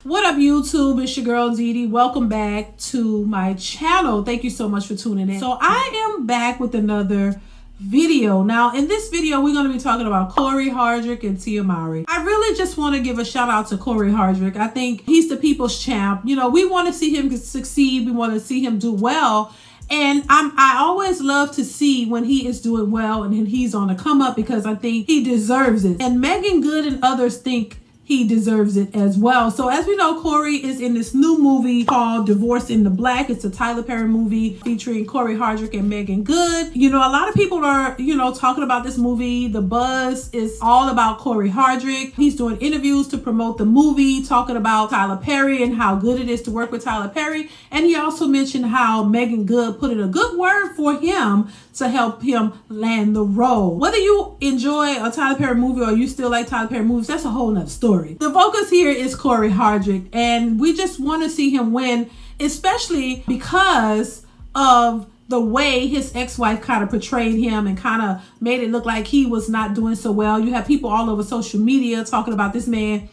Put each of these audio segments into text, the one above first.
What up, YouTube? It's your girl DeeDee. Welcome back to my channel. Thank you so much for tuning in. So I am back with another video. Now in this video we're going to be talking about Cory, Hardrick, and Tia Mowry. I really just want to give a shout out to Cory Hardrick. I think he's the people's champ. You know, we want to see him succeed. We want to see him do well. And I always love to see when he is doing well and he's on the come up, because I think he deserves it. And Megan Good and others think he deserves it as well. So as we know, Cory is in this new movie called Divorce in the Black. It's a Tyler Perry movie featuring Cory Hardrick and Megan Good. You know, a lot of people are, talking about this movie. The buzz is all about Cory Hardrick. He's doing interviews to promote the movie, talking about Tyler Perry and how good it is to work with Tyler Perry. And he also mentioned how Megan Good put in a good word for him to help him land the role. Whether you enjoy a Tyler Perry movie or you still like Tyler Perry movies, that's a whole nother story. The focus here is Cory Hardrick, and we just want to see him win, especially because of the way his ex-wife kind of portrayed him and kind of made it look like he was not doing so well. You have people all over social media talking about this man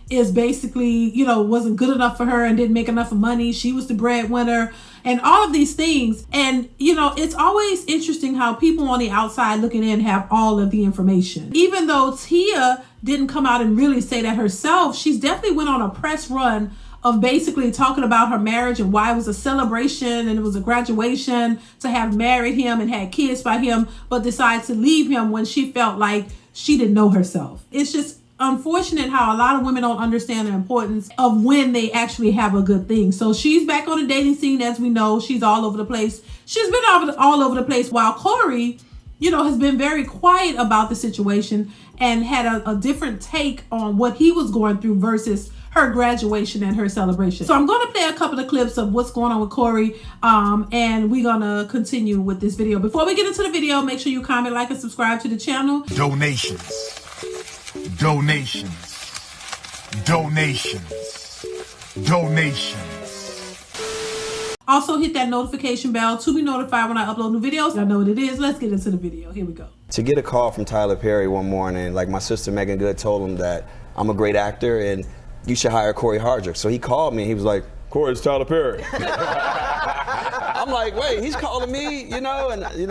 is basically, wasn't good enough for her and didn't make enough money. She was the breadwinner and all of these things. And, it's always interesting how people on the outside looking in have all of the information. Even though Tia didn't come out and really say that herself, she's definitely went on a press run of basically talking about her marriage and why it was a celebration and it was a graduation to have married him and had kids by him, but decided to leave him when she felt like she didn't know herself. It's just unfortunate how a lot of women don't understand the importance of when they actually have a good thing. So she's back on the dating scene. As we know, she's all over the place. She's been all over the place, while Cory, has been very quiet about the situation and had a different take on what he was going through versus her graduation and her celebration. So I'm going to play a couple of clips of what's going on with Cory, and we're going to continue with this video. Before we get into the video, make sure you comment, like, and subscribe to the channel. Donations. Also hit that notification bell to be notified when I upload new videos. Y'all know what it is. Let's get into the video. Here we go. To get a call from Tyler Perry one morning, like my sister Megan Good told him that I'm a great actor and you should hire Cory Hardrick. So he called me and he was like, "Cory, it's Tyler Perry." I'm like, wait, he's calling me, and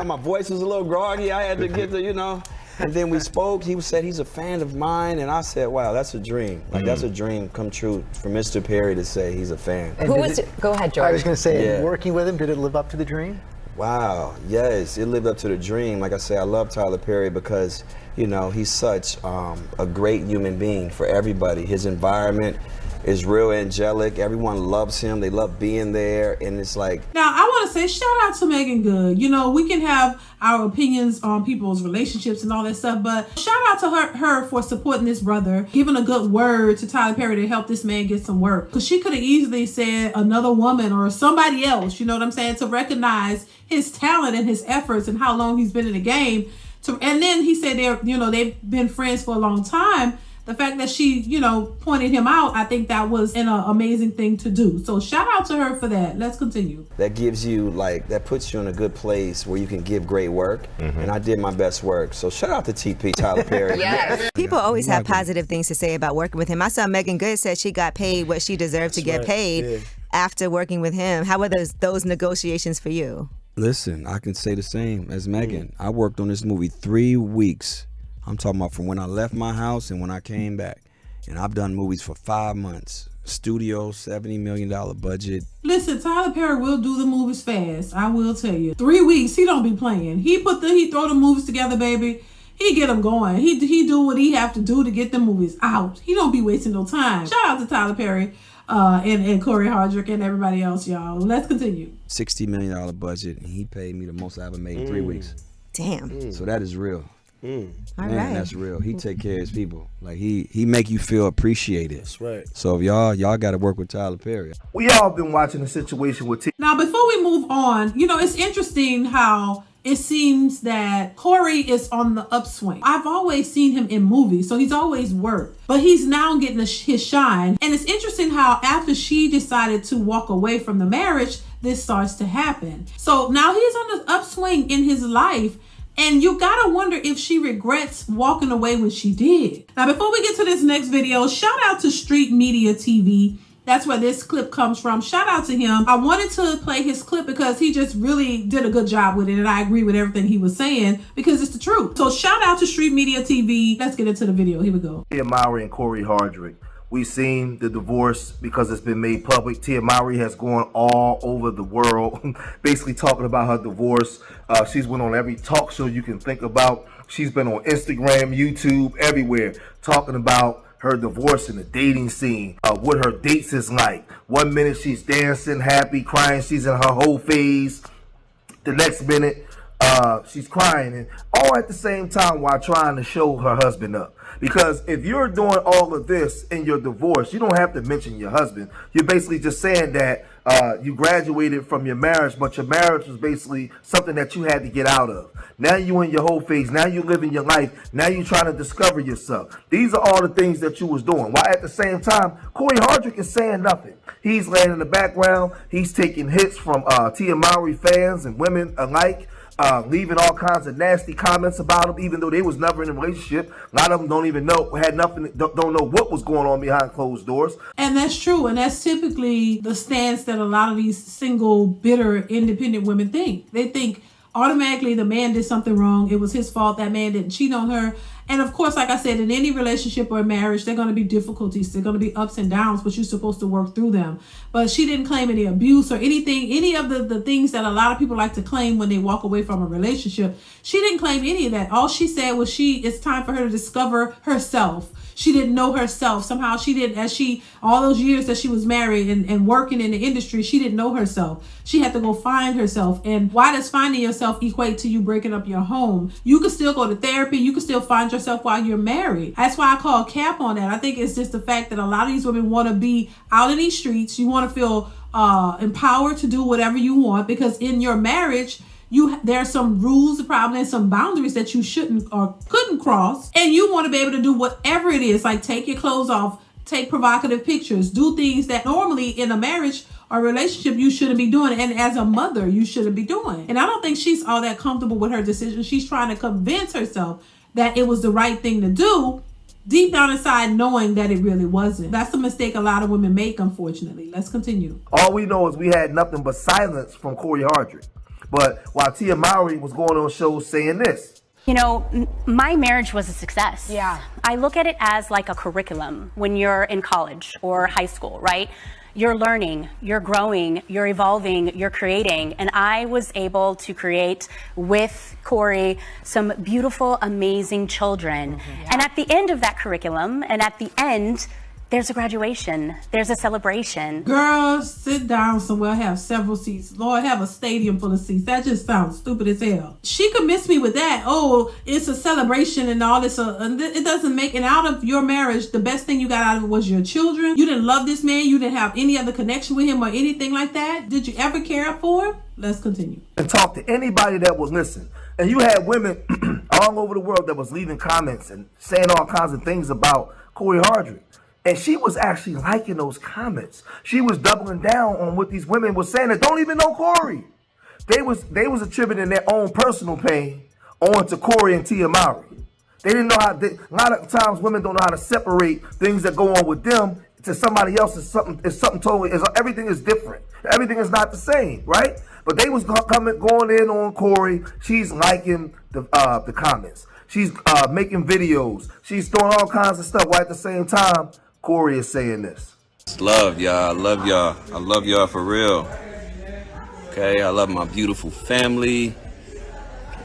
my voice was a little groggy. I had to get the, And then we spoke. He said he's a fan of mine, and I said, "Wow, that's a dream. Like that's a dream come true for Mr. Perry to say he's a fan." Who was it? Go ahead, George. I was going to say, Yeah. working with him, did it live up to the dream? Wow, yes, it lived up to the dream. Like I say, I love Tyler Perry because, he's such a great human being for everybody. His environment is real angelic. Everyone loves him. They love being there. And it's like... Now, I want to say shout out to Megan Good. We can have our opinions on people's relationships and all that stuff, but shout out to her for supporting this brother, giving a good word to Tyler Perry to help this man get some work. Because she could have easily said another woman or somebody else, you know what I'm saying, to recognize his talent and his efforts and how long he's been in the game. And then he said they've been friends for a long time. The fact that she, pointed him out, I think that was an amazing thing to do. So shout out to her for that. Let's continue. That gives you, that puts you in a good place where you can give great work. And I did my best work. So shout out to TP, Tyler Perry. Yes. People always have positive things to say about working with him. I saw Megan Good said she got paid what she deserved to get paid after working with him. How were those negotiations for you? Listen, I can say the same as Megan. I worked on this movie 3 weeks. I'm talking about from when I left my house and when I came back. And I've done movies for 5 months. Studio, $70 million budget. Listen, Tyler Perry will do the movies fast. I will tell you. 3 weeks, he don't be playing. He throw the movies together, baby. He get them going. He do what he have to do to get the movies out. He don't be wasting no time. Shout out to Tyler Perry and Cory Hardrick and everybody else, y'all. Let's continue. $60 million budget, and he paid me the most I ever made in 3 weeks. Damn. So that is real. All Man, right. that's real. He take care of his people. Like he make you feel appreciated. That's right. So if y'all got to work with Tyler Perry. We all been watching the situation with Tia. Now, before we move on, it's interesting how it seems that Cory is on the upswing. I've always seen him in movies, so he's always worked. But he's now getting his shine. And it's interesting how after she decided to walk away from the marriage, this starts to happen. So now he's on the upswing in his life. And you gotta wonder if she regrets walking away when she did. Now, before we get to this next video, shout out to Street Media TV That's where this clip comes from. Shout out to him. I wanted to play his clip because he just really did a good job with it, and I agree with everything he was saying because it's the truth. So shout out to Street Media TV. Let's get into the video. Here we go. Tia Mowry and Cory Hardrick. We've seen the divorce because it's been made public. Tia Mowry has gone all over the world basically talking about her divorce. She's went on every talk show you can think about. She's been on Instagram, YouTube, everywhere talking about her divorce and the dating scene, what her dates is like. 1 minute she's dancing, happy, crying, she's in her whole phase. The next minute she's crying, and all at the same time while trying to show her husband up. Because if you're doing all of this in your divorce, you don't have to mention your husband. You're basically just saying that you graduated from your marriage, but your marriage was basically something that you had to get out of. Now you in your whole phase. Now you living your life. Now you trying to discover yourself. These are all the things that you was doing. While at the same time, Cory Hardrick is saying nothing. He's laying in the background. He's taking hits from Tia Mowry fans and women alike. Leaving all kinds of nasty comments about him, even though they was never in a relationship. A lot of them don't even know, had nothing, don't know what was going on behind closed doors. And that's true, and that's typically the stance that a lot of these single, bitter, independent women think. They think automatically the man did something wrong. It was his fault. That man didn't cheat on her. And of course, like I said, in any relationship or marriage, there are going to be difficulties. There are going to be ups and downs, but you're supposed to work through them. But she didn't claim any abuse or anything, any of the things that a lot of people like to claim when they walk away from a relationship. She didn't claim any of that. All she said was it's time for her to discover herself. She didn't know herself. Somehow she didn't, all those years that she was married and working in the industry, she didn't know herself. She had to go find herself. And why does finding yourself equate to you breaking up your home? You can still go to therapy. You can still find yourself while you're married. That's why I call cap on that. I think it's just the fact that a lot of these women want to be out in these streets. You want to feel empowered to do whatever you want, because in your marriage, there are some rules, probably some boundaries that you shouldn't or couldn't cross, and you want to be able to do whatever it is, like take your clothes off, take provocative pictures, do things that normally in a marriage or relationship you shouldn't be doing, and as a mother you shouldn't be doing. And I don't think she's all that comfortable with her decision. She's trying to convince herself that it was the right thing to do, deep down inside knowing that it really wasn't. That's a mistake a lot of women make, unfortunately. Let's continue. All we know is we had nothing but silence from Cory Hardrick. But while Tia Mowry was going on shows saying this. You know, my marriage was a success. Yeah. I look at it as like a curriculum when you're in college or high school, right? You're learning, you're growing, you're evolving, you're creating. And I was able to create with Cory some beautiful, amazing children. Mm-hmm. Yeah. And at the end of that curriculum, and at the end, there's a graduation. There's a celebration. Girls, sit down somewhere, have several seats. Lord, have a stadium full of seats. That just sounds stupid as hell. She convinced me with that. Oh, it's a celebration and all this. It doesn't make it out of your marriage. The best thing you got out of it was your children. You didn't love this man. You didn't have any other connection with him or anything like that. Did you ever care for him? Let's continue. And talk to anybody that would listen. And you had women all over the world that was leaving comments and saying all kinds of things about Cory Hardrick. And she was actually liking those comments. She was doubling down on what these women were saying that don't even know Cory. They was attributing their own personal pain onto Cory and Tia Mowry. They didn't know how. A lot of times, women don't know how to separate things that go on with them to somebody else. Is something totally. Everything is different. Everything is not the same, right? But they was going in on Cory. She's liking the comments. She's making videos. She's doing all kinds of stuff. While at the same time, Cory is saying this. Love y'all. I love y'all. I love y'all for real. Okay, I love my beautiful family.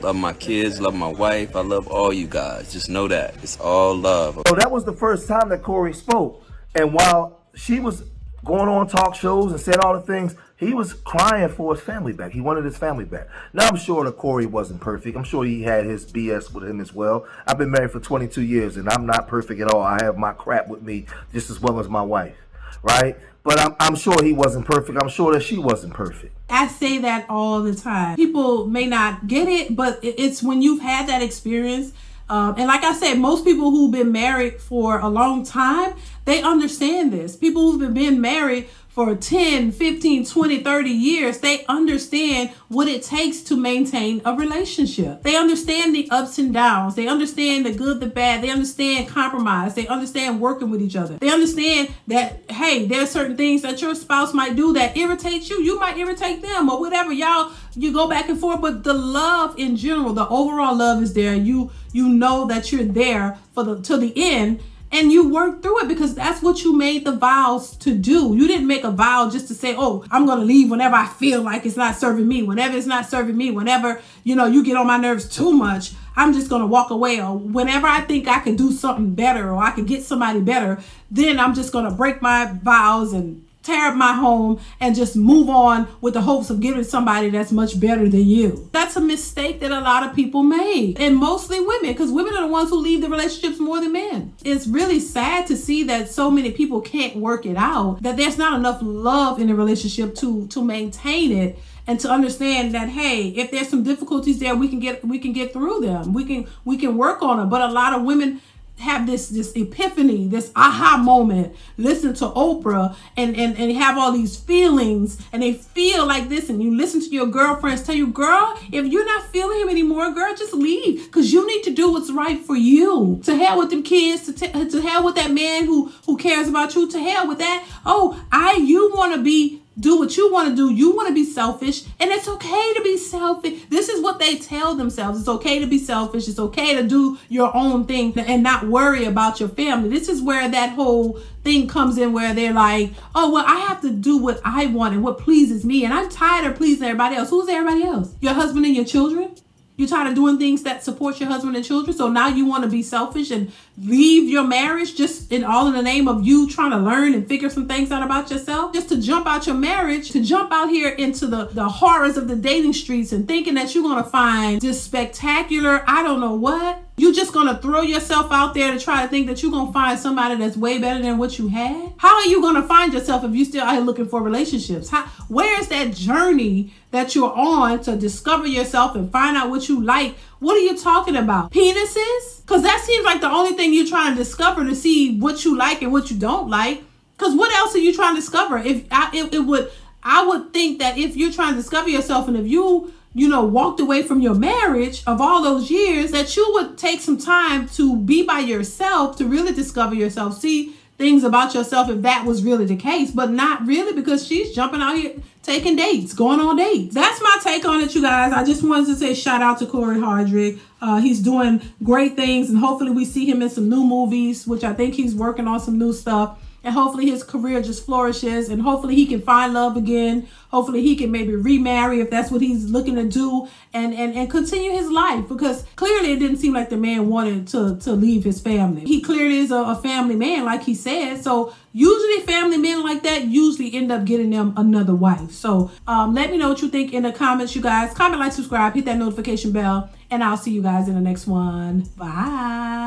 Love my kids. Love my wife. I love all you guys. Just know that. It's all love. So that was the first time that Cory spoke. And while she was going on talk shows and said all the things, he was crying for his family back. He wanted his family back. Now, I'm sure that Cory wasn't perfect. I'm sure he had his BS with him as well. I've been married for 22 years, and I'm not perfect at all. I have my crap with me just as well as my wife, right? But I'm sure he wasn't perfect. I'm sure that she wasn't perfect. I say that all the time. People may not get it, but it's when you've had that experience. And like I said, most people who've been married for a long time, they understand this. People who've been married for 10, 15, 20, 30 years, they understand what it takes to maintain a relationship. They understand the ups and downs. They understand the good, the bad. They understand compromise. They understand working with each other. They understand that, hey, there are certain things that your spouse might do that irritate you. You might irritate them or whatever. You go back and forth, but the love in general, the overall love is there. You know that you're there till the end. And you work through it because that's what you made the vows to do. You didn't make a vow just to say, oh, I'm going to leave whenever I feel like it's not serving me. Whenever it's not serving me, whenever, you get on my nerves too much, I'm just going to walk away. Or whenever I think I can do something better or I can get somebody better, then I'm just going to break my vows and tear up my home and just move on with the hopes of getting somebody that's much better than you. That's a mistake that a lot of people make, and mostly women, because women are the ones who leave the relationships more than men. It's really sad to see that so many people can't work it out, that there's not enough love in the relationship to maintain it, and to understand that, hey, if there's some difficulties there, we can get through them. We can work on them. But a lot of women have this epiphany, this aha moment, listen to Oprah and have all these feelings, and they feel like this, and you listen to your girlfriends tell you, girl, if you're not feeling him anymore, girl, just leave, because you need to do what's right for you. To hell with them kids, to hell with that man who cares about you, to hell with that. You want to do what you want to do. You want to be selfish, and it's okay to be selfish. This is what they tell themselves. It's okay to be selfish. It's okay to do your own thing and not worry about your family. This is where that whole thing comes in, where they're like, oh, well, I have to do what I want and what pleases me, and I'm tired of pleasing everybody else. Who's everybody else? Your husband and your children? You're tired of doing things that support your husband and children, so now you want to be selfish and leave your marriage just in the name of you trying to learn and figure some things out about yourself, just to jump out your marriage, to jump out here into the horrors of the dating streets and thinking that you're going to find this spectacular, I don't know what. You're just going to throw yourself out there to try to think that you're going to find somebody that's way better than what you had? How are you going to find yourself if you're still out here looking for relationships? Where's that journey that you're on to discover yourself and find out what you like? What are you talking about? Penises? Because that seems like the only thing you're trying to discover, to see what you like and what you don't like. Because what else are you trying to discover? I would think that if you're trying to discover yourself, and if you walked away from your marriage of all those years, that you would take some time to be by yourself, to really discover yourself, see things about yourself, if that was really the case. But not really, because she's jumping out here taking dates, going on dates. That's my take on it, you guys. I just wanted to say shout out to Cory Hardrick. He's doing great things, and hopefully we see him in some new movies, which I think he's working on some new stuff. And hopefully his career just flourishes, and hopefully he can find love again. Hopefully he can maybe remarry if that's what he's looking to do, and continue his life, because clearly it didn't seem like the man wanted to leave his family. He clearly is a family man, like he said. So usually family men like that usually end up getting them another wife. So let me know what you think in the comments, you guys. Comment, like, subscribe, hit that notification bell, and I'll see you guys in the next one. Bye.